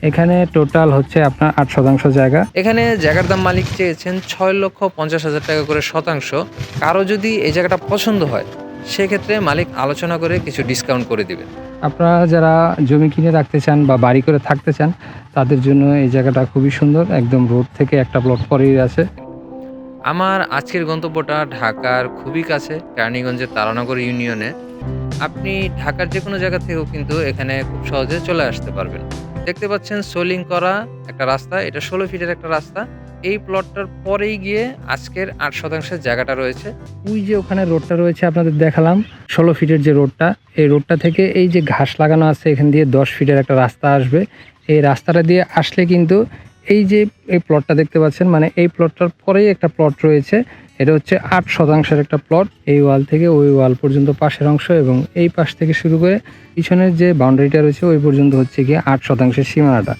এখানে টোটাল হচ্ছে আপনার 8 শতাংশ জায়গা। এখানে জায়গার দাম মালিক চেয়েছেন 6,50,000 টাকা করে শতাংশ। কারো যদি এই জায়গাটা পছন্দ হয় সেক্ষেত্রে মালিক আলোচনা করে কিছু ডিসকাউন্ট করে দিবেন। আপনারা যারা জমি কিনে রাখতে চান বা বাড়ি করে থাকতে চান তাদের জন্য এই জায়গাটা খুবই সুন্দর। একদম রোড থেকে একটা প্লট পরেই আছে। আমার আজকের গন্তব্যটা ঢাকার খুবই কাছে, কেরানীগঞ্জের তারানগর ইউনিয়নে। আপনি ঢাকার যেকোনো জায়গা থেকেও কিন্তু এখানে খুব সহজে চলে আসতে পারবেন। দেখতে পাচ্ছেন সোলিং করা একটা রাস্তা, এটা 16 ফিটের একটা রাস্তা। এই প্লটটার পরেই গিয়ে আজকের 8 শতাংশের জায়গাটা রয়েছে। ওই যে ওখানে রোডটা রয়েছে আপনাদের দেখালাম, 16 ফিটের যে রোডটা, এই রোডটা থেকে এই যে ঘাস লাগানো আছে এখান দিয়ে 10 ফিটের একটা রাস্তা আসবে। এই রাস্তাটা দিয়ে আসলে কিন্তু এই যে এই প্লটটা দেখতে পাচ্ছেন, মানে এই প্লটটার পরেই একটা প্লট রয়েছে। এটা হচ্ছে 8 শতাংশের একটা প্লট। এই ওয়াল থেকে ওই ওয়াল পর্যন্ত পাশের অংশ এবং এই পাশ থেকে শুরু করে পিছনের যে বাউন্ডারিটা রয়েছে ওই পর্যন্ত হচ্ছে গিয়ে 8 শতাংশের সীমানাটা।